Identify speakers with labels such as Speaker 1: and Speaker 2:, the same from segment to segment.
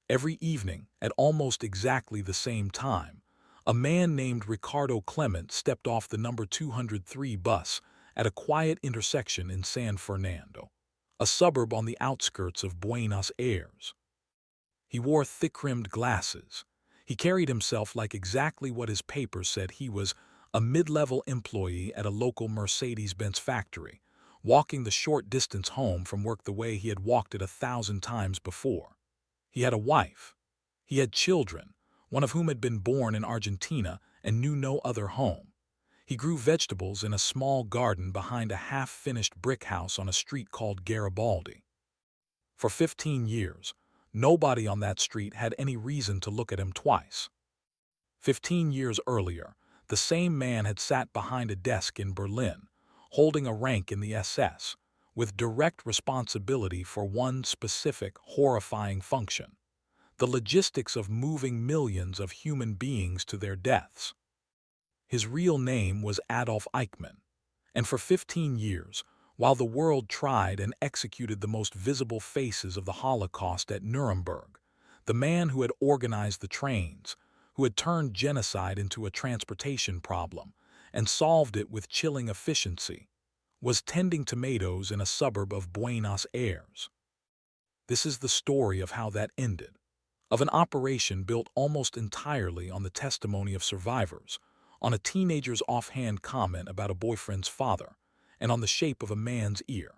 Speaker 1: Every evening, at almost exactly the same time, a man named Ricardo Klement stepped off the number 203 bus at a quiet intersection in San Fernando, a suburb on the outskirts of Buenos Aires. He wore thick-rimmed glasses. He carried himself like exactly what his papers said he was: a mid-level employee at a local Mercedes-Benz factory, walking the short distance home from work the way he had walked it 1,000 times before. He had a wife. He had children, one of whom had been born in Argentina and knew no other home. He grew vegetables in a small garden behind a half-finished brick house on a street called Garibaldi. For 15 years, nobody on that street had any reason to look at him twice. 15 years earlier, the same man had sat behind a desk in Berlin, holding a rank in the SS, with direct responsibility for one specific, horrifying function: the logistics of moving millions of human beings to their deaths. His real name was Adolf Eichmann, and for 15 years, while the world tried and executed the most visible faces of the Holocaust at Nuremberg, the man who had organized the trains, who had turned genocide into a transportation problem and solved it with chilling efficiency, was tending tomatoes in a suburb of Buenos Aires. This is the story of how that ended, of an operation built almost entirely on the testimony of survivors, on a teenager's offhand comment about a boyfriend's father, and on the shape of a man's ear.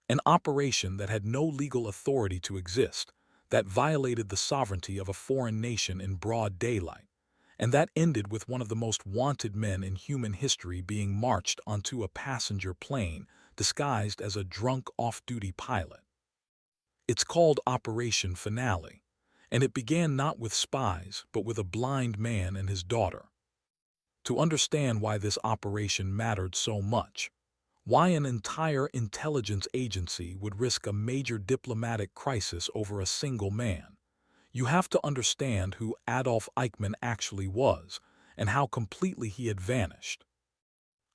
Speaker 1: An operation that had no legal authority to exist, that violated the sovereignty of a foreign nation in broad daylight, and that ended with one of the most wanted men in human history being marched onto a passenger plane disguised as a drunk off-duty pilot. It's called Operation Finale, and it began not with spies but with a blind man and his daughter. To understand why this operation mattered so much, why an entire intelligence agency would risk a major diplomatic crisis over a single man, you have to understand who Adolf Eichmann actually was and how completely he had vanished.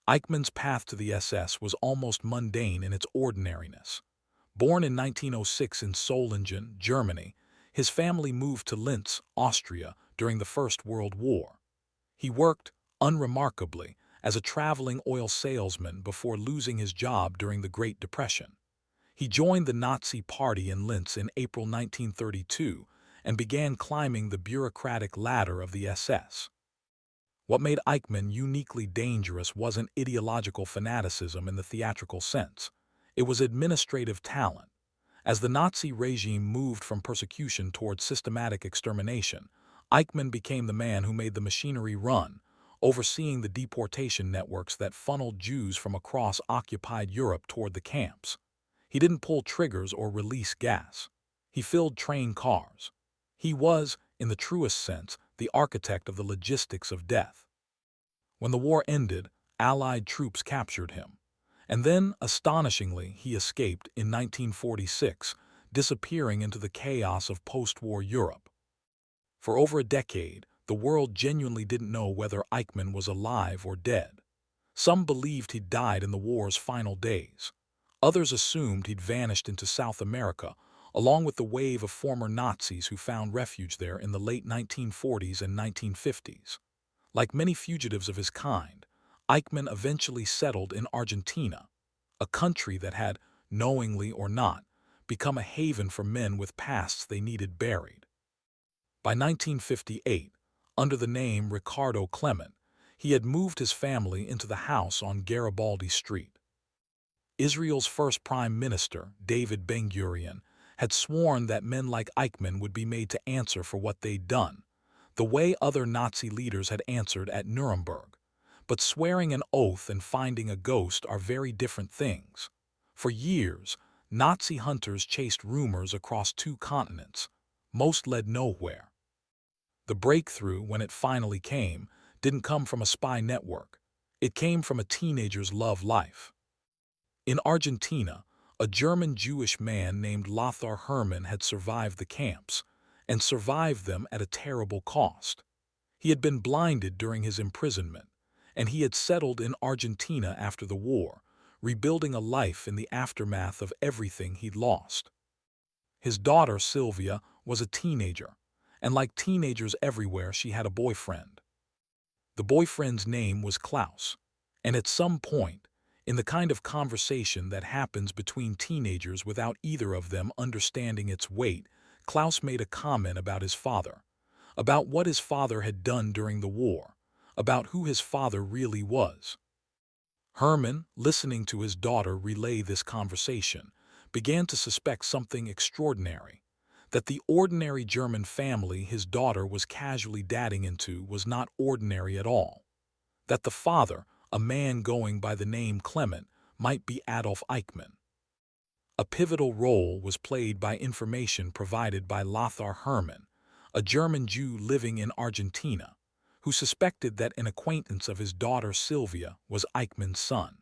Speaker 1: Eichmann's path to the SS was almost mundane in its ordinariness. Born in 1906 in Solingen, Germany, his family moved to Linz, Austria during the First World War. He worked, unremarkably, as a traveling oil salesman before losing his job during the Great Depression. He joined the Nazi Party in Linz in April 1932 and began climbing the bureaucratic ladder of the SS. What made Eichmann uniquely dangerous wasn't ideological fanaticism in the theatrical sense. It was administrative talent. As the Nazi regime moved from persecution toward systematic extermination, Eichmann became the man who made the machinery run, overseeing the deportation networks that funneled Jews from across occupied Europe toward the camps. He didn't pull triggers or release gas. He filled train cars. He was, in the truest sense, the architect of the logistics of death. When the war ended, Allied troops captured him. And then, astonishingly, he escaped in 1946, disappearing into the chaos of post-war Europe. For over a decade, the world genuinely didn't know whether Eichmann was alive or dead. Some believed he'd died in the war's final days. Others assumed he'd vanished into South America, along with the wave of former Nazis who found refuge there in the late 1940s and 1950s. Like many fugitives of his kind, Eichmann eventually settled in Argentina, a country that had, knowingly or not, become a haven for men with pasts they needed buried. By 1958, under the name Ricardo Klement, he had moved his family into the house on Garibaldi Street. Israel's first prime minister, David Ben-Gurion, had sworn that men like Eichmann would be made to answer for what they'd done, the way other Nazi leaders had answered at Nuremberg. But swearing an oath and finding a ghost are very different things. For years, Nazi hunters chased rumors across 2 continents. Most led nowhere. The breakthrough, when it finally came, didn't come from a spy network. It came from a teenager's love life. In Argentina, a German Jewish man named Lothar Hermann had survived the camps, and survived them at a terrible cost. He had been blinded during his imprisonment, and he had settled in Argentina after the war, rebuilding a life in the aftermath of everything he'd lost. His daughter, Sylvia, was a teenager, and like teenagers everywhere, she had a boyfriend. The boyfriend's name was Klaus, and at some point, in the kind of conversation that happens between teenagers without either of them understanding its weight, Klaus made a comment about his father, about what his father had done during the war, about who his father really was. Herman, listening to his daughter relay this conversation, began to suspect something extraordinary, that the ordinary German family his daughter was casually dadding into was not ordinary at all, that the father, a man going by the name Klement, might be Adolf Eichmann. A pivotal role was played by information provided by Lothar Hermann, a German Jew living in Argentina, who suspected that an acquaintance of his daughter Sylvia was Eichmann's son.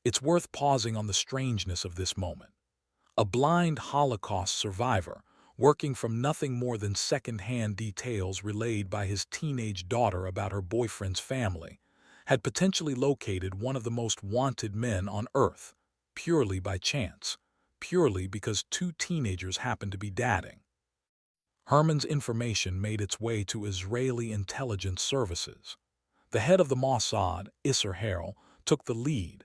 Speaker 1: It's worth pausing on the strangeness of this moment. A blind Holocaust survivor, working from nothing more than second-hand details relayed by his teenage daughter about her boyfriend's family, had potentially located one of the most wanted men on Earth, purely by chance, purely because two teenagers happened to be dadding. Herman's information made its way to Israeli intelligence services. The head of the Mossad, Isser Harel, took the lead,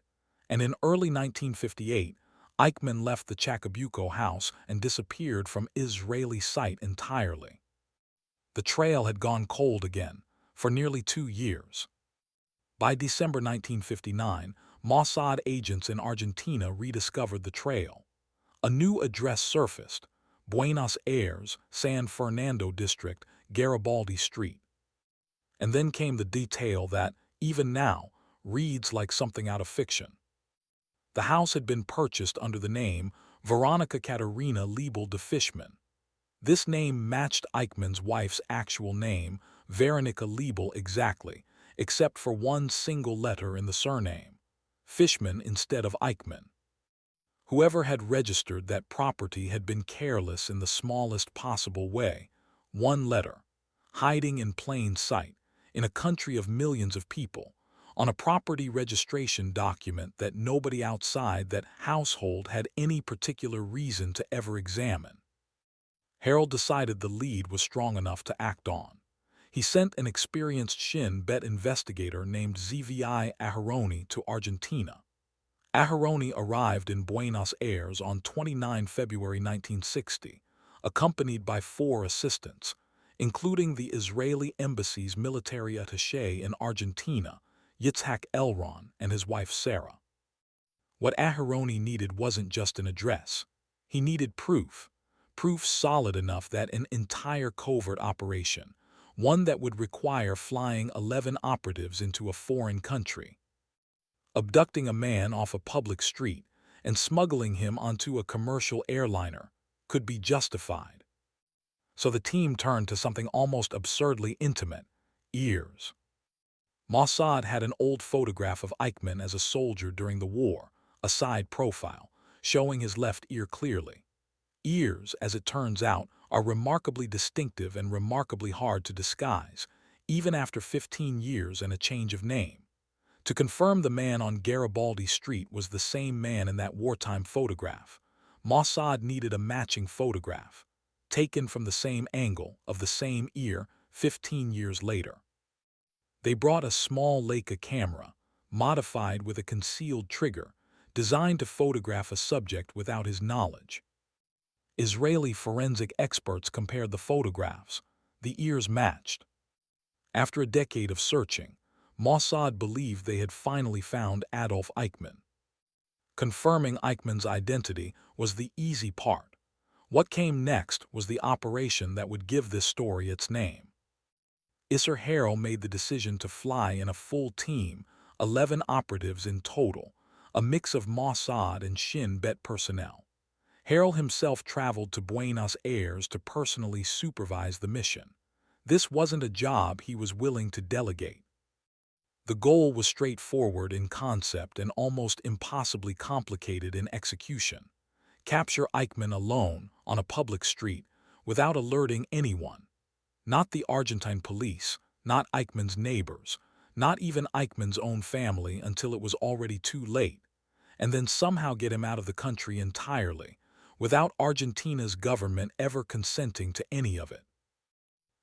Speaker 1: and in early 1958, Eichmann left the Chacabuco house and disappeared from Israeli sight entirely. The trail had gone cold again, for nearly 2 years. By December 1959, Mossad agents in Argentina rediscovered the trail. A new address surfaced: Buenos Aires, San Fernando district, Garibaldi Street. And then came the detail that, even now, reads like something out of fiction. The house had been purchased under the name Veronica Katerina Liebel de Fischmann. This name matched Eichmann's wife's actual name, Veronica Liebel, exactly, except for one single letter in the surname, Fischmann instead of Eichmann. Whoever had registered that property had been careless in the smallest possible way. One letter, hiding in plain sight, in a country of millions of people, on a property registration document that nobody outside that household had any particular reason to ever examine. Harold decided the lead was strong enough to act on. He sent an experienced Shin Bet investigator named Zvi Aharoni to Argentina. Aharoni arrived in Buenos Aires on 29 February 1960, accompanied by 4 assistants, including the Israeli embassy's military attaché in Argentina, Yitzhak Elron, and his wife Sarah. What Aharoni needed wasn't just an address. He needed proof solid enough that an entire covert operation, one that would require flying 11 operatives into a foreign country, abducting a man off a public street, and smuggling him onto a commercial airliner, could be justified. So the team turned to something almost absurdly intimate: ears. Mossad had an old photograph of Eichmann as a soldier during the war, a side profile, showing his left ear clearly. Ears, as it turns out, are remarkably distinctive and remarkably hard to disguise, even after 15 years and a change of name. To confirm the man on Garibaldi Street was the same man in that wartime photograph, Mossad needed a matching photograph, taken from the same angle, of the same ear, 15 years later. They brought a small Leica camera, modified with a concealed trigger, designed to photograph a subject without his knowledge. Israeli forensic experts compared the photographs. The ears matched. After a decade of searching, Mossad believed they had finally found Adolf Eichmann. Confirming Eichmann's identity was the easy part. What came next was the operation that would give this story its name. Isser Harel made the decision to fly in a full team, 11 operatives in total, a mix of Mossad and Shin Bet personnel. Harel himself traveled to Buenos Aires to personally supervise the mission. This wasn't a job he was willing to delegate. The goal was straightforward in concept and almost impossibly complicated in execution: capture Eichmann alone on a public street without alerting anyone. Not the Argentine police, not Eichmann's neighbors, not even Eichmann's own family until it was already too late, and then somehow get him out of the country entirely, without Argentina's government ever consenting to any of it.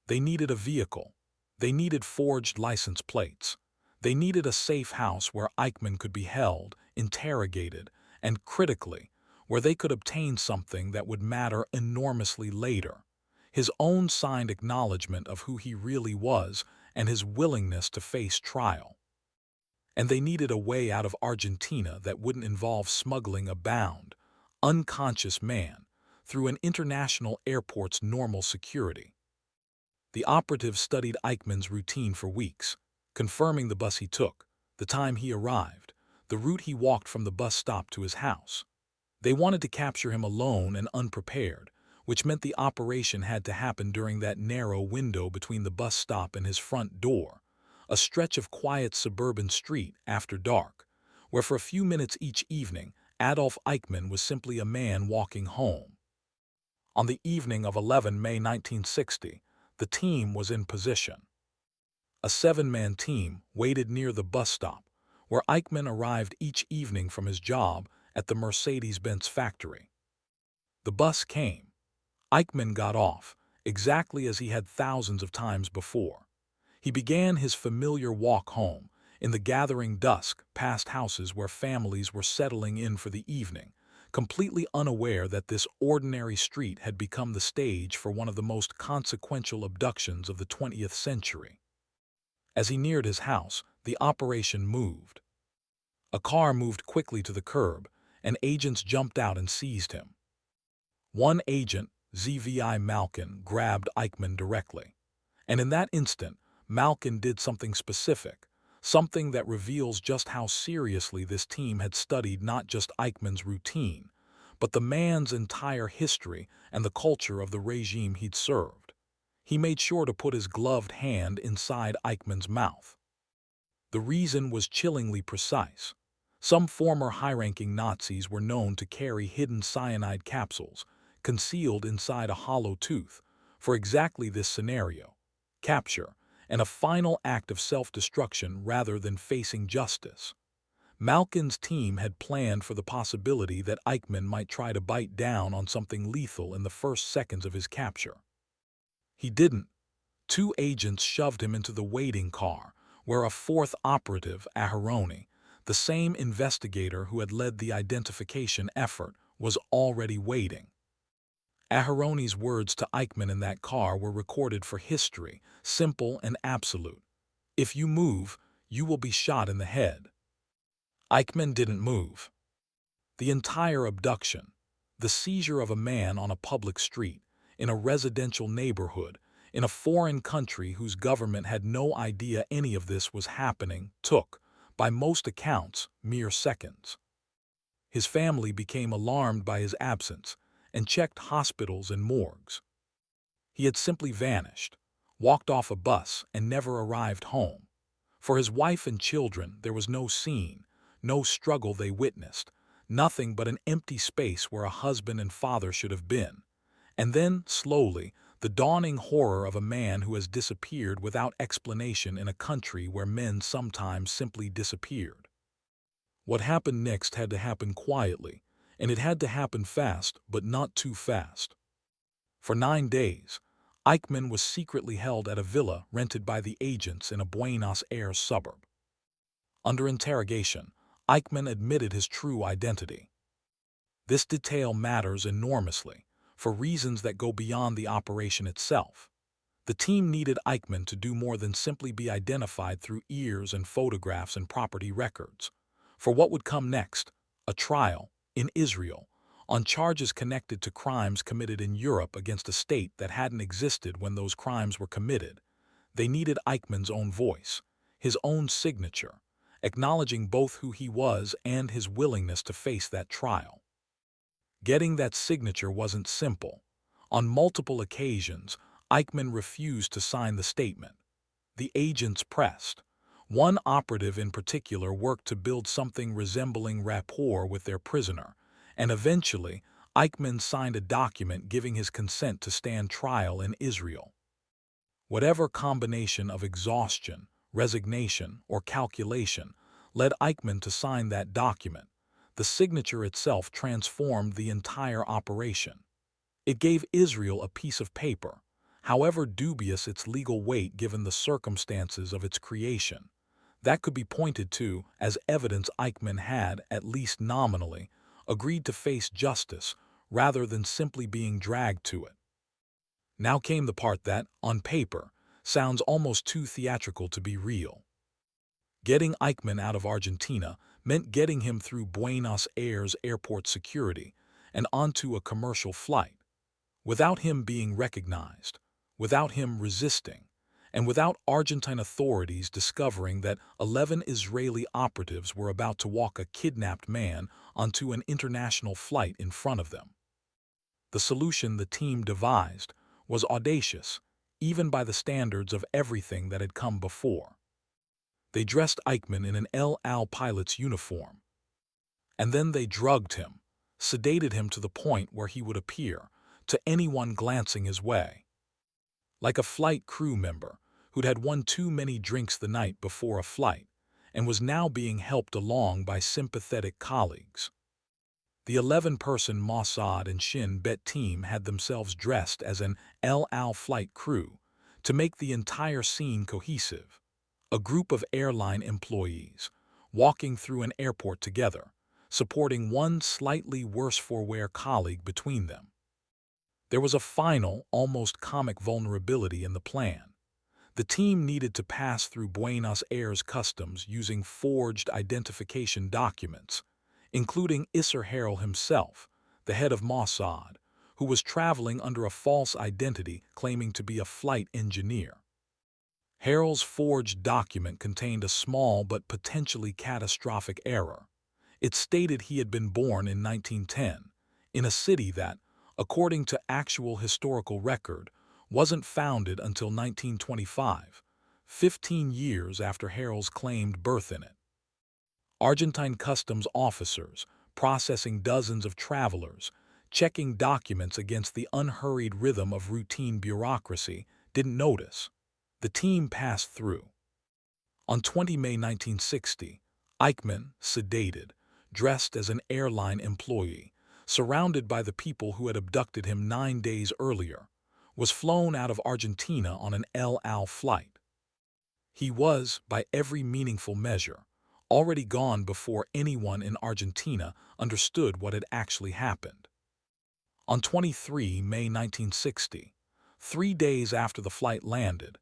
Speaker 1: They needed a vehicle. They needed forged license plates. They needed a safe house where Eichmann could be held, interrogated, and critically, where they could obtain something that would matter enormously later: his own signed acknowledgement of who he really was and his willingness to face trial. And they needed a way out of Argentina that wouldn't involve smuggling a bound, unconscious man through an international airport's normal security. The operative studied Eichmann's routine for weeks, confirming the bus he took, the time he arrived, the route he walked from the bus stop to his house. They wanted to capture him alone and unprepared, which meant the operation had to happen during that narrow window between the bus stop and his front door, a stretch of quiet suburban street after dark, where for a few minutes each evening Adolf Eichmann was simply a man walking home. On the evening of 11 May 1960, the team was in position. A 7-man team waited near the bus stop, where Eichmann arrived each evening from his job at the Mercedes-Benz factory. The bus came. Eichmann got off, exactly as he had thousands of times before. He began his familiar walk home, in the gathering dusk, past houses where families were settling in for the evening, completely unaware that this ordinary street had become the stage for one of the most consequential abductions of the 20th century. As he neared his house, the operation moved. A car moved quickly to the curb, and agents jumped out and seized him. One agent, XVI Malkin, grabbed Eichmann directly. And in that instant, Malkin did something specific, something that reveals just how seriously this team had studied not just Eichmann's routine, but the man's entire history and the culture of the regime he'd served. He made sure to put his gloved hand inside Eichmann's mouth. The reason was chillingly precise. Some former high-ranking Nazis were known to carry hidden cyanide capsules, concealed inside a hollow tooth, for exactly this scenario: capture, and a final act of self-destruction rather than facing justice. Malkin's team had planned for the possibility that Eichmann might try to bite down on something lethal in the first seconds of his capture. He didn't. 2 agents shoved him into the waiting car, where a 4th operative, Aharoni, the same investigator who had led the identification effort, was already waiting. Aharoni's words to Eichmann in that car were recorded for history, simple and absolute: "If you move, you will be shot in the head." Eichmann didn't move. The entire abduction, the seizure of a man on a public street, in a residential neighborhood, in a foreign country whose government had no idea any of this was happening, took, by most accounts, mere seconds. His family became alarmed by his absence and checked hospitals and morgues. He had simply vanished, walked off a bus, and never arrived home. For his wife and children, there was no scene, no struggle they witnessed, nothing but an empty space where a husband and father should have been. And then, slowly, the dawning horror of a man who has disappeared without explanation in a country where men sometimes simply disappeared. What happened next had to happen quietly, and it had to happen fast, but not too fast. For 9 days, Eichmann was secretly held at a villa rented by the agents in a Buenos Aires suburb. Under interrogation, Eichmann admitted his true identity. This detail matters enormously, for reasons that go beyond the operation itself. The team needed Eichmann to do more than simply be identified through ears and photographs and property records. For what would come next, a trial, in Israel, on charges connected to crimes committed in Europe against a state that hadn't existed when those crimes were committed, they needed Eichmann's own voice, his own signature, acknowledging both who he was and his willingness to face that trial. Getting that signature wasn't simple. On multiple occasions, Eichmann refused to sign the statement. The agents pressed. One operative in particular worked to build something resembling rapport with their prisoner, and eventually, Eichmann signed a document giving his consent to stand trial in Israel. Whatever combination of exhaustion, resignation, or calculation led Eichmann to sign that document, The signature itself transformed the entire operation. It gave Israel a piece of paper, however dubious its legal weight given the circumstances of its creation, that could be pointed to as evidence Eichmann had, at least nominally, agreed to face justice rather than simply being dragged to it. Now came the part that, on paper, sounds almost too theatrical to be real. Getting Eichmann out of Argentina meant getting him through Buenos Aires airport security and onto a commercial flight. Without him being recognized, without him resisting, and without Argentine authorities discovering that 11 Israeli operatives were about to walk a kidnapped man onto an international flight in front of them. The solution the team devised was audacious, even by the standards of everything that had come before. They dressed Eichmann in an El Al pilot's uniform. And then they drugged him, sedated him to the point where he would appear to anyone glancing his way like a flight crew member who'd had one too many drinks the night before a flight and was now being helped along by sympathetic colleagues. The 11-person Mossad and Shin Bet team had themselves dressed as an El Al flight crew to make the entire scene cohesive. A group of airline employees walking through an airport together, supporting one slightly worse for wear colleague between them. There was a final, almost comic vulnerability in the plan. The team needed to pass through Buenos Aires customs using forged identification documents, including Isser Harel himself, the head of Mossad, who was traveling under a false identity claiming to be a flight engineer. Harel's forged document contained a small but potentially catastrophic error. It stated he had been born in 1910, in a city that, according to actual historical record, wasn't founded until 1925, 15 years after Harel's claimed birth in it. Argentine customs officers, processing dozens of travelers, checking documents against the unhurried rhythm of routine bureaucracy, didn't notice. The team passed through. On 20 May 1960, Eichmann, sedated, dressed as an airline employee, surrounded by the people who had abducted him 9 days earlier, was flown out of Argentina on an El Al flight. He was, by every meaningful measure, already gone before anyone in Argentina understood what had actually happened. On 23 May 1960, 3 days after the flight landed,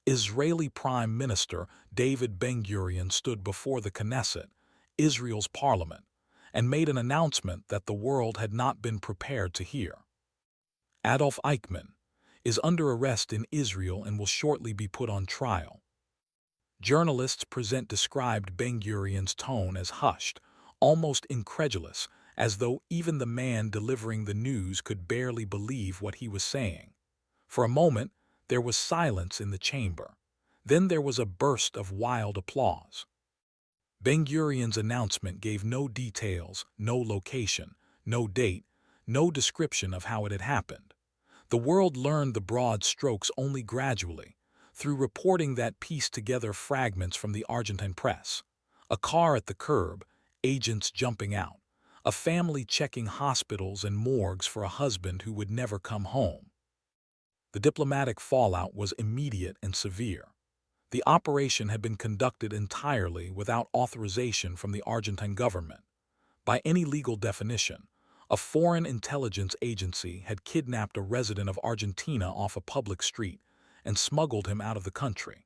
Speaker 1: Israeli Prime Minister David Ben-Gurion stood before the Knesset, Israel's parliament, and made an announcement that the world had not been prepared to hear. Adolf Eichmann is under arrest in Israel and will shortly be put on trial. Journalists described Ben-Gurion's tone as hushed, almost incredulous, as though even the man delivering the news could barely believe what he was saying. For a moment, there was silence in the chamber. Then there was a burst of wild applause. Ben-Gurion's announcement gave no details, no location, no date, no description of how it had happened. The world learned the broad strokes only gradually, through reporting that pieced together fragments from the Argentine press. A car at the curb, agents jumping out, a family checking hospitals and morgues for a husband who would never come home. The diplomatic fallout was immediate and severe. The operation had been conducted entirely without authorization from the Argentine government. By any legal definition, a foreign intelligence agency had kidnapped a resident of Argentina off a public street and smuggled him out of the country.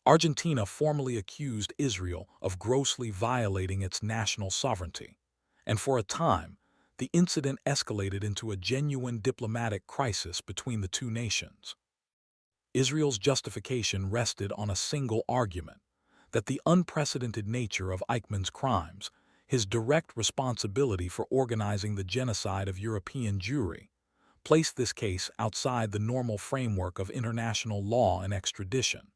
Speaker 1: Argentina formally accused Israel of grossly violating its national sovereignty, and for a time, the incident escalated into a genuine diplomatic crisis between the two nations. Israel's justification rested on a single argument, that the unprecedented nature of Eichmann's crimes, his direct responsibility for organizing the genocide of European Jewry, placed this case outside the normal framework of international law and extradition.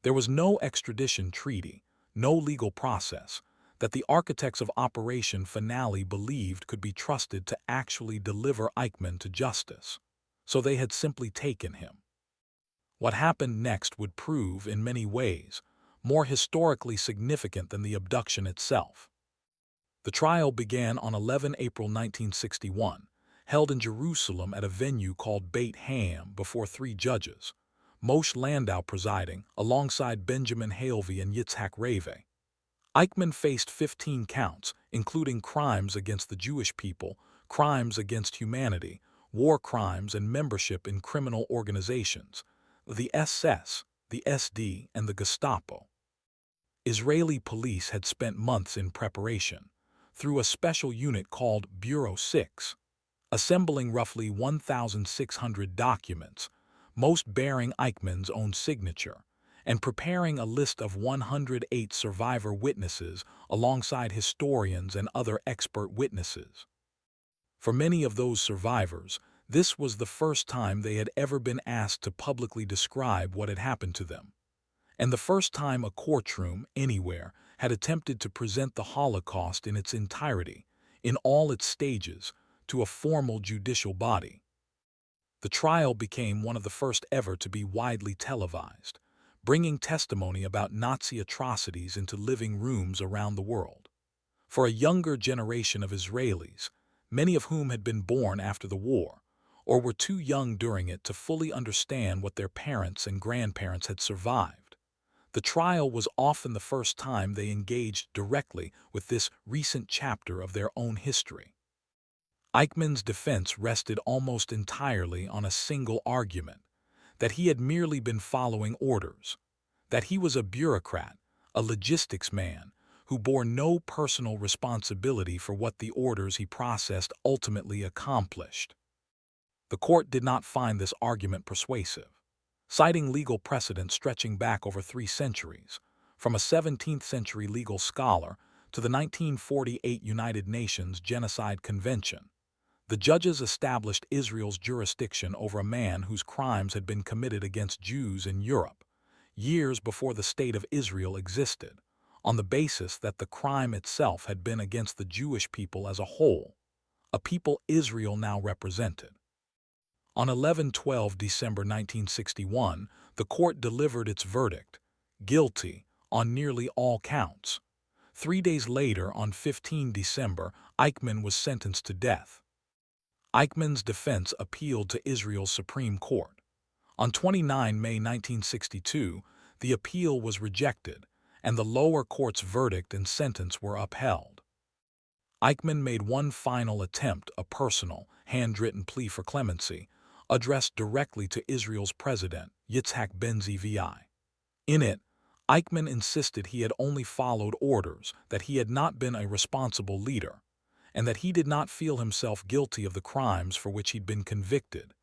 Speaker 1: There was no extradition treaty, no legal process, that the architects of Operation Finale believed could be trusted to actually deliver Eichmann to justice, so they had simply taken him. What happened next would prove, in many ways, more historically significant than the abduction itself. The trial began on 11 April 1961, held in Jerusalem at a venue called Beit Ham before three judges, Moshe Landau presiding, alongside Benjamin Halevy and Yitzhak Rave. Eichmann faced 15 counts, including crimes against the Jewish people, crimes against humanity, war crimes, and membership in criminal organizations, the SS, the SD, and the Gestapo. Israeli police had spent months in preparation, through a special unit called Bureau 6, assembling roughly 1,600 documents, most bearing Eichmann's own signature, and preparing a list of 108 survivor witnesses alongside historians and other expert witnesses. For many of those survivors, this was the first time they had ever been asked to publicly describe what had happened to them, and the first time a courtroom, anywhere, had attempted to present the Holocaust in its entirety, in all its stages, to a formal judicial body. The trial became one of the first ever to be widely televised, bringing testimony about Nazi atrocities into living rooms around the world. For a younger generation of Israelis, many of whom had been born after the war, or were too young during it to fully understand what their parents and grandparents had survived, the trial was often the first time they engaged directly with this recent chapter of their own history. Eichmann's defense rested almost entirely on a single argument, that he had merely been following orders, that he was a bureaucrat, a logistics man, who bore no personal responsibility for what the orders he processed ultimately accomplished. The court did not find this argument persuasive, citing legal precedent stretching back over 3 centuries, from a 17th-century legal scholar to the 1948 United Nations Genocide Convention. The judges established Israel's jurisdiction over a man whose crimes had been committed against Jews in Europe, years before the State of Israel existed, on the basis that the crime itself had been against the Jewish people as a whole, a people Israel now represented. On 11/12 December 1961, the court delivered its verdict, guilty, on nearly all counts. 3 days later, on 15 December, Eichmann was sentenced to death. Eichmann's defense appealed to Israel's Supreme Court. On 29 May 1962, the appeal was rejected, and the lower court's verdict and sentence were upheld. Eichmann made one final attempt, a personal, handwritten plea for clemency, addressed directly to Israel's president, Yitzhak Ben-Zvi. In it, Eichmann insisted he had only followed orders, that he had not been a responsible leader, and that he did not feel himself guilty of the crimes for which he'd been convicted,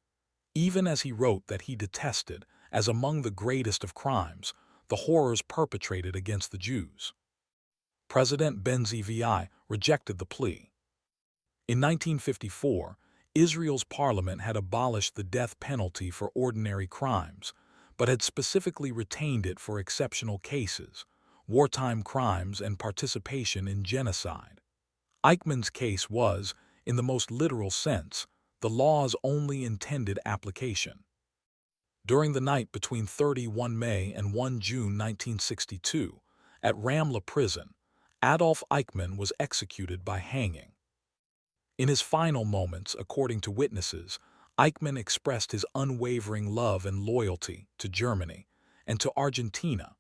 Speaker 1: even as he wrote that he detested, as among the greatest of crimes, the horrors perpetrated against the Jews. President Ben-Zvi rejected the plea. In 1954, Israel's parliament had abolished the death penalty for ordinary crimes, but had specifically retained it for exceptional cases, wartime crimes, and participation in genocide. Eichmann's case was, in the most literal sense, the law's only intended application. During the night between 31 May and 1 June 1962, at Ramla prison, Adolf Eichmann was executed by hanging. In his final moments, according to witnesses, Eichmann expressed his unwavering love and loyalty to Germany and to Argentina,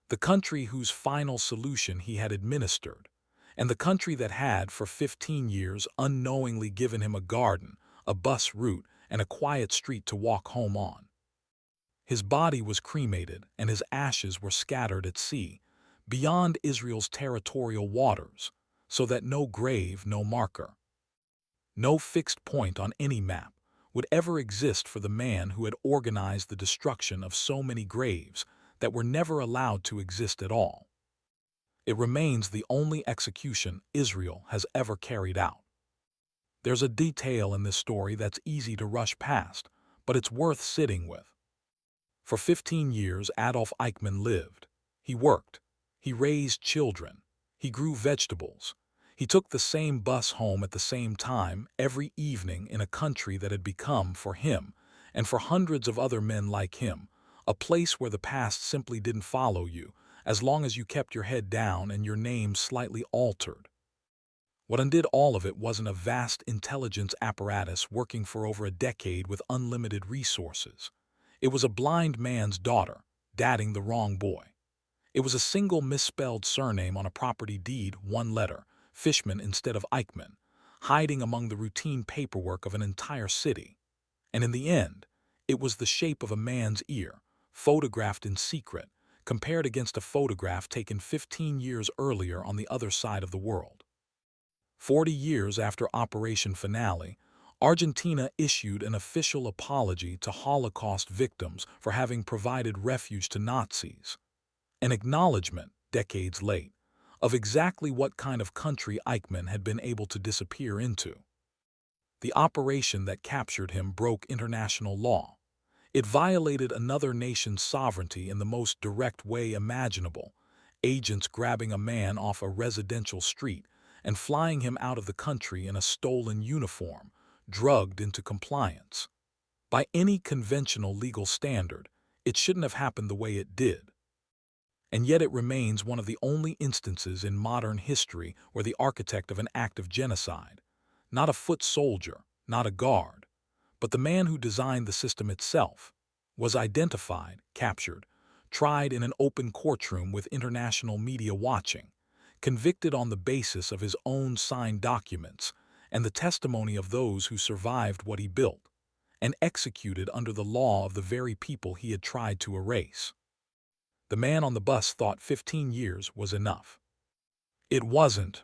Speaker 1: the country whose final solution he had administered, and the country that had, for 15 years, unknowingly given him a garden, a bus route, and a quiet street to walk home on. His body was cremated, and his ashes were scattered at sea, beyond Israel's territorial waters, so that no grave, no marker, no fixed point on any map would ever exist for the man who had organized the destruction of so many graves that were never allowed to exist at all. It remains the only execution Israel has ever carried out. There's a detail in this story that's easy to rush past, but it's worth sitting with. For 15 years, Adolf Eichmann lived. He worked. He raised children. He grew vegetables. He took the same bus home at the same time every evening in a country that had become, for him, and for hundreds of other men like him, a place where the past simply didn't follow you, as long as you kept your head down and your name slightly altered. What undid all of it wasn't a vast intelligence apparatus working for over a decade with unlimited resources. It was a blind man's daughter, dadding the wrong boy. It was a single misspelled surname on a property deed, one letter, Fishman instead of Eichmann, hiding among the routine paperwork of an entire city. And in the end, it was the shape of a man's ear, photographed in secret, compared against a photograph taken 15 years earlier on the other side of the world. 40 years after Operation Finale, Argentina issued an official apology to Holocaust victims for having provided refuge to Nazis. An acknowledgement, decades late, of exactly what kind of country Eichmann had been able to disappear into. The operation that captured him broke international law. It violated another nation's sovereignty in the most direct way imaginable, agents grabbing a man off a residential street and flying him out of the country in a stolen uniform, drugged into compliance. By any conventional legal standard, it shouldn't have happened the way it did. And yet it remains one of the only instances in modern history where the architect of an act of genocide, not a foot soldier, not a guard, but the man who designed the system itself, was identified, captured, tried in an open courtroom with international media watching, convicted on the basis of his own signed documents and the testimony of those who survived what he built, and executed under the law of the very people he had tried to erase. The man on the bus thought 15 years was enough. It wasn't.